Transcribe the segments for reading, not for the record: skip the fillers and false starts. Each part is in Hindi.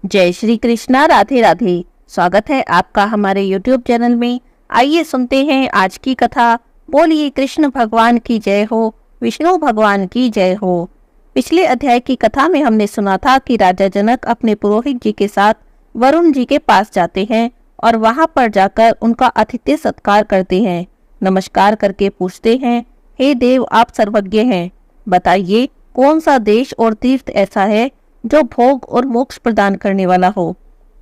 जय श्री कृष्णा। राधे राधे। स्वागत है आपका हमारे YouTube चैनल में। आइए सुनते हैं आज की कथा। बोलिए कृष्ण भगवान की जय हो, विष्णु भगवान की जय हो। पिछले अध्याय की कथा में हमने सुना था कि राजा जनक अपने पुरोहित जी के साथ वरुण जी के पास जाते हैं और वहां पर जाकर उनका आतिथ्य सत्कार करते हैं। नमस्कार करके पूछते हैं, हे देव, आप सर्वज्ञ हैं, बताइए कौन सा देश और तीर्थ ऐसा है जो भोग और मोक्ष प्रदान करने वाला हो।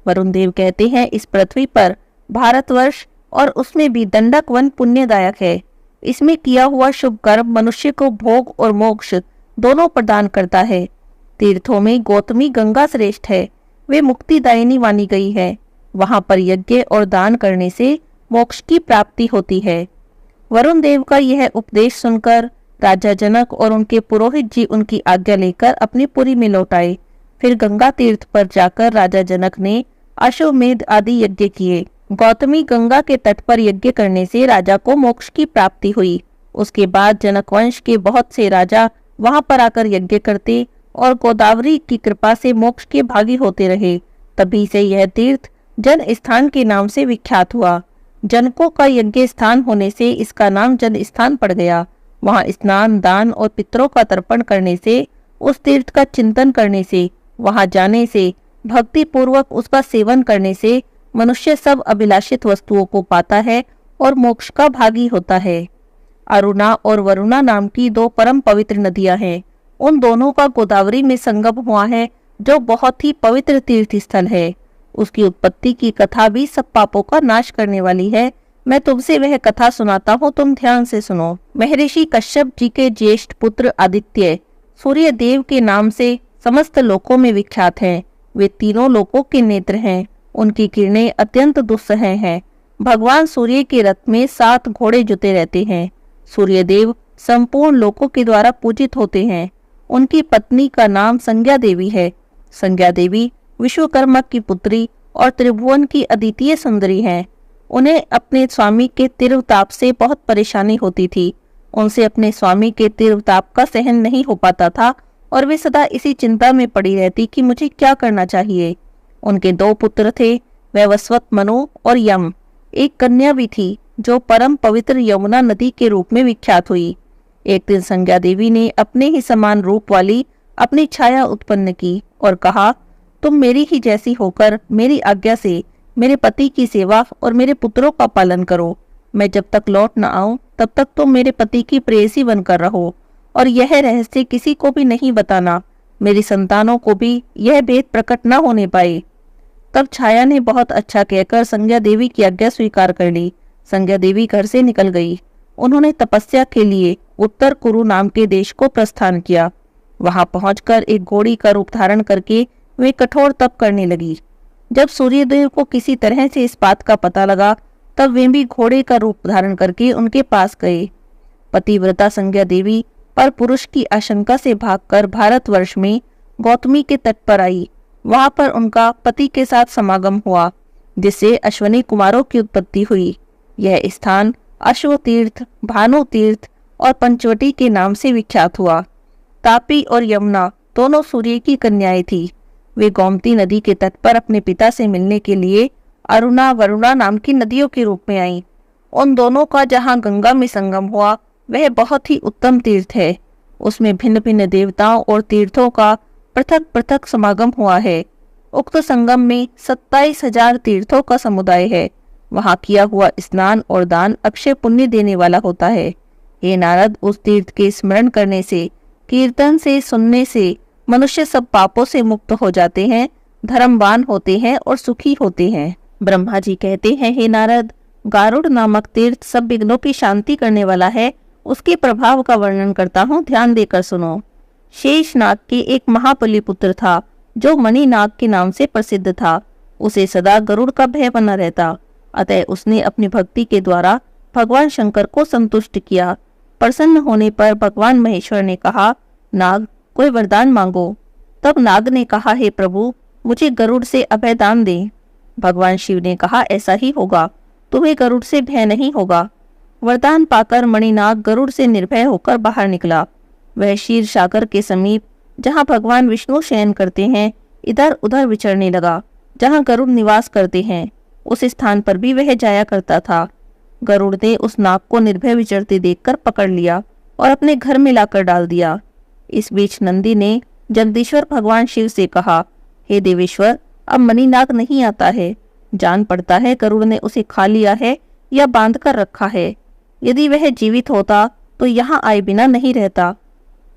वरुण देव कहते हैं, इस पृथ्वी पर भारतवर्ष और उसमें भी दंडक वन पुण्यदायक है। इसमें किया हुआ शुभ कर्म मनुष्य को भोग और मोक्ष दोनों प्रदान करता है। तीर्थों में गौतमी गंगा श्रेष्ठ है, वे मुक्तिदायिनी मानी गई है। वहां पर यज्ञ और दान करने से मोक्ष की प्राप्ति होती है। वरुण देव का यह उपदेश सुनकर राजा जनक और उनके पुरोहित जी उनकी आज्ञा लेकर अपनी पुरी में लौट आए। फिर गंगा तीर्थ पर जाकर राजा जनक ने अश्वमेध आदि यज्ञ किए। गौतमी गंगा के तट पर यज्ञ करने से राजा को मोक्ष की प्राप्ति हुई। उसके बाद जनक वंश के बहुत से राजा वहां पर आकर यज्ञ करते और गोदावरी की कृपा से मोक्ष के भागी होते रहे। तभी से यह तीर्थ जन स्थान के नाम से विख्यात हुआ। जनकों का यज्ञ स्थान होने से इसका नाम जन स्थान पड़ गया। वहां स्नान, दान और पितरों का तर्पण करने से, उस तीर्थ का चिंतन करने से, वहां जाने से, भक्ति पूर्वक उसका सेवन करने से मनुष्य सब अभिलाषित वस्तुओं को पाता है और मोक्ष का भागी होता है। अरुणा और वरुणा नाम की दो परम पवित्र नदियां हैं। उन दोनों का गोदावरी में संगम हुआ है, जो बहुत ही पवित्र तीर्थ स्थल है। उसकी उत्पत्ति की कथा भी सब पापों का नाश करने वाली है। मैं तुमसे वह कथा सुनाता हूँ, तुम ध्यान से सुनो। महर्षि कश्यप जी के ज्येष्ठ पुत्र आदित्य सूर्य देव के नाम से समस्त लोकों में विख्यात हैं। वे तीनों लोकों के नेत्र हैं। उनकी किरणें अत्यंत दुस्सह हैं। भगवान सूर्य के रथ में 7 घोड़े जुते रहते हैं। सूर्य देव संपूर्ण लोकों के द्वारा पूजित होते हैं। उनकी पत्नी का नाम संज्ञा देवी है। संज्ञा देवी विश्वकर्मा की पुत्री और त्रिभुवन की अद्वितीय सुंदरी हैं। उन्हें अपने स्वामी के तीव्रताप से बहुत परेशानी होती थी। उनसे अपने स्वामी के तीव्रताप का सहन नहीं हो पाता था और वे सदा इसी चिंता में पड़ी रहती कि मुझे क्या करना चाहिए। उनके 2 पुत्र थे, वैवस्वत मनु और यम। एक कन्या भी थी जो परम पवित्र यमुना नदी के रूप में विख्यात हुई। एक दिन संज्ञा देवी ने अपने ही समान रूप वाली अपनी छाया उत्पन्न की और कहा, तुम मेरी ही जैसी होकर मेरी आज्ञा से मेरे पति की सेवा और मेरे पुत्रों का पालन करो। मैं जब तक लौट न आऊं तब तक तुम मेरे पति की प्रेयसी बनकर रहो और यह रहस्य किसी को भी नहीं बताना। मेरी संतानों को भी यह भेद प्रकट न होने पाए। तब छाया ने बहुत अच्छा कहकर संज्ञा देवी की आज्ञा स्वीकार कर ली। संज्ञा देवी घर से निकल गई। उन्होंने तपस्या के लिए उत्तर कुरु नाम के देश को प्रस्थान किया। वहां पहुंचकर एक घोड़ी का रूप धारण करके वे कठोर तप करने लगी। जब सूर्यदेव को किसी तरह से इस बात का पता लगा, तब वे भी घोड़े का रूप धारण करके उनके पास गए। पतिव्रता संज्ञा देवी पर पुरुष की आशंका से भागकर भारतवर्ष में गौतमी के तट पर आई। वहां पर उनका पति के साथ समागम हुआ, जिससे अश्वनी कुमारों की उत्पत्ति हुई। यह स्थान अश्व तीर्थ, भानु तीर्थ और पंचवटी के नाम से विख्यात हुआ। तापी और यमुना दोनों सूर्य की कन्याएं थी। वे गोमती नदी के तट पर अपने पिता से मिलने के लिए अरुणा, वरुणा नाम की नदियों के रूप में आईं। उन दोनों का जहां गंगा में संगम हुआ, वह बहुत ही उत्तम तीर्थ है। उसमें भिन्न भिन्न देवताओं और तीर्थों का पृथक पृथक समागम हुआ है। उक्त संगम में 27,000 तीर्थों का समुदाय है। वहां किया हुआ स्नान और दान अक्षय पुण्य देने वाला होता है। हे नारद, उस तीर्थ के स्मरण करने से, कीर्तन से, सुनने से मनुष्य सब पापों से मुक्त हो जाते हैं, धर्मवान होते हैं और सुखी होते हैं। ब्रह्मा जी कहते हैं, हे नारद, गारुड़ नामक तीर्थ सब विघ्नों की शांति करने वाला है। उसके प्रभाव का वर्णन करता हूँ, ध्यान देकर सुनो। शेषनाग के एक महाबली पुत्र था, जो मणिनाग के नाम से प्रसिद्ध था। उसे सदा गरुड़ का भय बना रहता। अतः उसने अपनी भक्ति के द्वारा भगवान शंकर को संतुष्ट किया। प्रसन्न होने पर भगवान महेश्वर ने कहा, नाग, कोई वरदान मांगो। तब नाग ने कहा, हे प्रभु, मुझे गरुड़ से अभय दान दें। भगवान शिव ने कहा, ऐसा ही होगा, तुम्हें गरुड़ से भय नहीं होगा। वरदान पाकर मणिनाग गरुड़ से निर्भय होकर बाहर निकला। वह क्षीर सागर के समीप, जहाँ भगवान विष्णु शयन करते हैं, इधर उधर विचरने लगा। जहाँ गरुड़ निवास करते हैं उस स्थान पर भी वह जाया करता था। गरुड़ ने उस नाग को निर्भय विचरते देखकर पकड़ लिया और अपने घर में लाकर डाल दिया। इस बीच नंदी ने जगदीश्वर भगवान शिव से कहा, हे देवेश्वर, अब मणिनाग नहीं आता है। जान पड़ता है गरुड़ ने उसे खा लिया है या बांध कर रखा है। यदि वह जीवित होता तो यहाँ आए बिना नहीं रहता।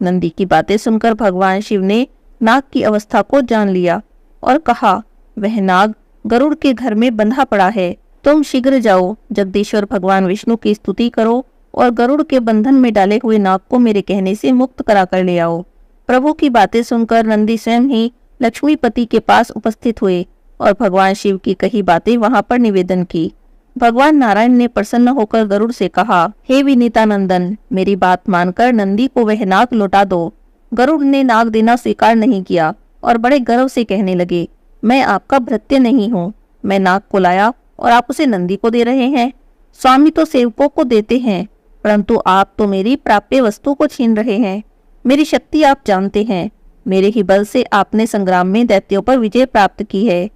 नंदी की बातें सुनकर भगवान शिव ने नाग की अवस्था को जान लिया और कहा, वह नाग गरुड़ के घर में बंधा पड़ा है। तुम शीघ्र जाओ, जगदीश्वर भगवान विष्णु की स्तुति करो और गरुड़ के बंधन में डाले हुए नाग को मेरे कहने से मुक्त करा कर ले आओ। प्रभु की बातें सुनकर नंदी स्वयं ही लक्ष्मीपति के पास उपस्थित हुए और भगवान शिव की कही बातें वहां पर निवेदन की। भगवान नारायण ने प्रसन्न होकर गरुड़ से कहा, हे विनीतानंदन, मेरी बात मानकर नंदी को वह नाग लौटा दो। गरुड़ ने नाग देना स्वीकार नहीं किया और बड़े गर्व से कहने लगे, मैं आपका भृत्य नहीं हूँ। मैं नाग को लाया और आप उसे नंदी को दे रहे हैं। स्वामी तो सेवकों को देते हैं, परंतु आप तो मेरी प्राप्य वस्तु को छीन रहे हैं। मेरी शक्ति आप जानते हैं। मेरे ही बल से आपने संग्राम में दैत्यों पर विजय प्राप्त की है।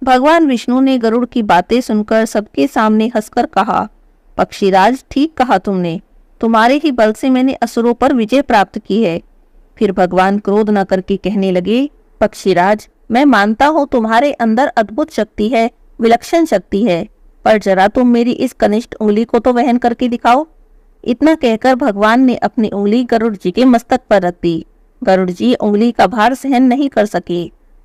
भगवान विष्णु ने गरुड़ की बातें सुनकर सबके सामने हंसकर कहा, पक्षीराज, ठीक कहा तुमने। तुम्हारे ही बल से मैंने असुरों पर विजय प्राप्त की है। फिर भगवान क्रोध न करके कहने लगे, पक्षीराज, मैं मानता हूँ तुम्हारे अंदर अद्भुत शक्ति है, विलक्षण शक्ति है, पर जरा तुम मेरी इस कनिष्ठ उंगली को तो वहन करके दिखाओ। इतना कहकर भगवान ने अपनी उंगली गरुड़ जी के मस्तक पर रख दी। गरुड़ जी उंगली का भार सहन नहीं कर सके।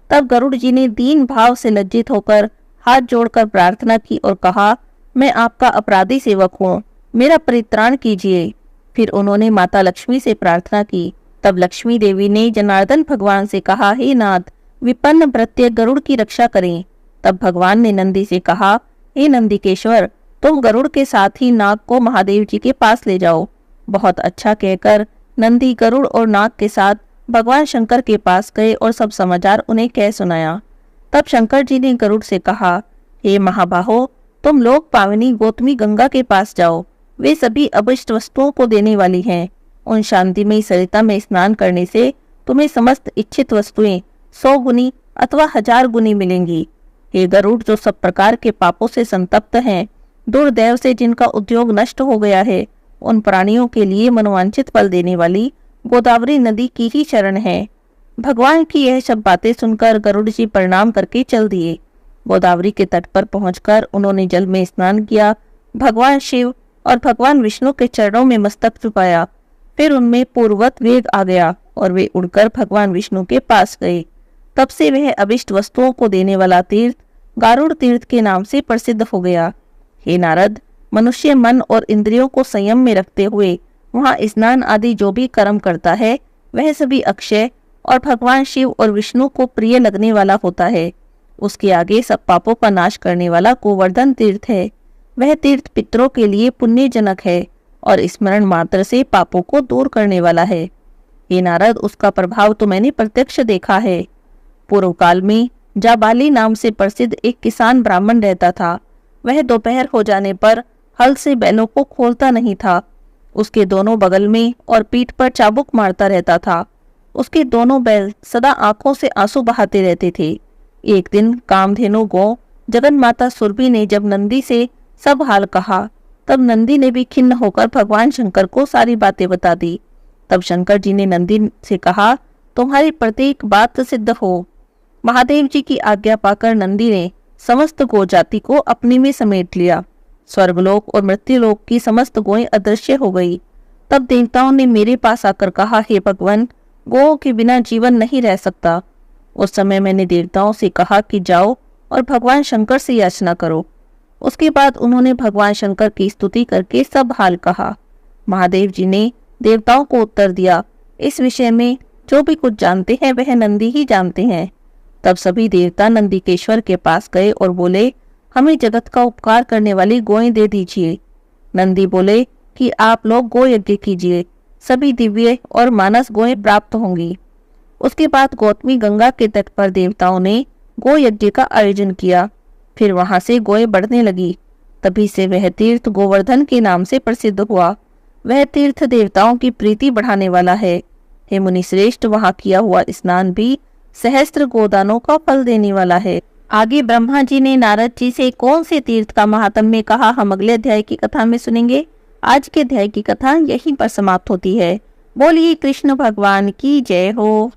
तब गरुड़ जी ने दीन भाव से लज्जित होकर हाथ जोड़कर प्रार्थना की और कहा, मैं आपका अपराधी सेवक हूँ, मेरा परित्राण कीजिए। फिर उन्होंने माता लक्ष्मी से प्रार्थना की। तब लक्ष्मी देवी ने जनार्दन भगवान से कहा, हे नाथ, विपन्न भृत्य गरुड़ की रक्षा करें। तब भगवान ने नंदी से कहा, हे नंदिकेश्वर, तुम गरुड़ के साथ ही नाग को महादेव जी के पास ले जाओ। बहुत अच्छा कहकर नंदी गरुड़ और नाग के साथ भगवान शंकर के पास गए और सब समाचार उन्हें कह सुनाया। तब शंकर जी ने गरुड़ से कहा, हे महाबाहो, तुम लोग पावनी गौतमी गंगा के पास जाओ। वे सभी अभिष्ट वस्तुओं को देने वाली हैं। उन शांतिमयी सरिता में स्नान करने से तुम्हें समस्त इच्छित वस्तुएं 100 गुनी अथवा 1000 गुनी मिलेंगी। हे गरुड़, जो सब प्रकार के पापों से संतप्त हैं, दुर्दैव से जिनका उद्योग नष्ट हो गया है, उन प्राणियों के लिए मनोवांछित फल देने वाली गोदावरी नदी की ही शरण है। भगवान की यह सब बातें सुनकर गरुड़ जी प्रणाम करके चल दिए। गोदावरी के तट पर पहुंचकर उन्होंने जल में स्नान किया, भगवान शिव और भगवान विष्णु के चरणों में मस्तक झुकाया। फिर उनमें पूर्ववत वेग आ गया और वे उड़कर भगवान विष्णु के पास गए। तब से वह अभिष्ट वस्तुओं को देने वाला तीर्थ गारुड़ तीर्थ के नाम से प्रसिद्ध हो गया। हे नारद, मनुष्य मन और इंद्रियों को संयम में रखते हुए वहां स्नान आदि जो भी कर्म करता है, वह सभी अक्षय और भगवान शिव और विष्णु को प्रिय लगने वाला होता है। उसके आगे सब पापों का नाश करने वाला गोवर्धन तीर्थ है। वह तीर्थ पितरों के लिए पुण्यजनक है और स्मरण मात्र से पापों को दूर करने वाला है। हे नारद, उसका प्रभाव तो मैंने प्रत्यक्ष देखा है। पूर्व काल में जाबाली नाम से प्रसिद्ध एक किसान ब्राह्मण रहता था। वह दोपहर हो जाने पर हल से बैलों को खोलता नहीं था। उसके दोनों बगल में और पीठ पर चाबुक मारता रहता था। उसके दोनों बैल सदा आंखों से आंसू बहाते रहते थे। एक दिन कामधेनु गौ जगन माता सुरभि ने जब नंदी से सब हाल कहा, तब नंदी ने भी खिन्न होकर भगवान शंकर को सारी बातें बता दी। तब शंकर जी ने नंदी से कहा, तुम्हारी प्रत्येक बात सिद्ध हो। महादेव जी की आज्ञा पाकर नंदी ने समस्त गौ जाति को अपने में समेट लिया। स्वर्गलोक और मृत्युलोक की समस्त गौएं अदृश्य हो गई। तब देवताओं ने मेरे पास आकर कहा, हे भगवान, गौओं के बिना जीवन नहीं रह सकता। उस समय मैंने देवताओं से कहा कि जाओ और भगवान शंकर से याचना करो। उसके बाद उन्होंने भगवान शंकर की स्तुति करके सब हाल कहा। महादेव जी ने देवताओं को उत्तर दिया, इस विषय में जो भी कुछ जानते हैं वह नंदी ही जानते हैं। तब सभी देवता नंदिकेश्वर के पास गए और बोले, हमें जगत का उपकार करने वाली गौएं दे दीजिए। नंदी बोले कि आप लोग गौ यज्ञ कीजिए, सभी दिव्य और मानस गौएं प्राप्त होंगी। उसके बाद गौतमी गंगा के तट पर देवताओं ने गौ यज्ञ का आयोजन किया। फिर वहां से गौएं बढ़ने लगी। तभी से वह तीर्थ गोवर्धन के नाम से प्रसिद्ध हुआ। वह तीर्थ देवताओं की प्रीति बढ़ाने वाला है। हे मुनि श्रेष्ठ, वहां किया हुआ स्नान भी सहस्त्र गोदानों का फल देने वाला है। आगे ब्रह्मा जी ने नारद जी से कौन से तीर्थ का महात्म्य कहा, हम अगले अध्याय की कथा में सुनेंगे। आज के अध्याय की कथा यहीं पर समाप्त होती है। बोलिए कृष्ण भगवान की जय हो।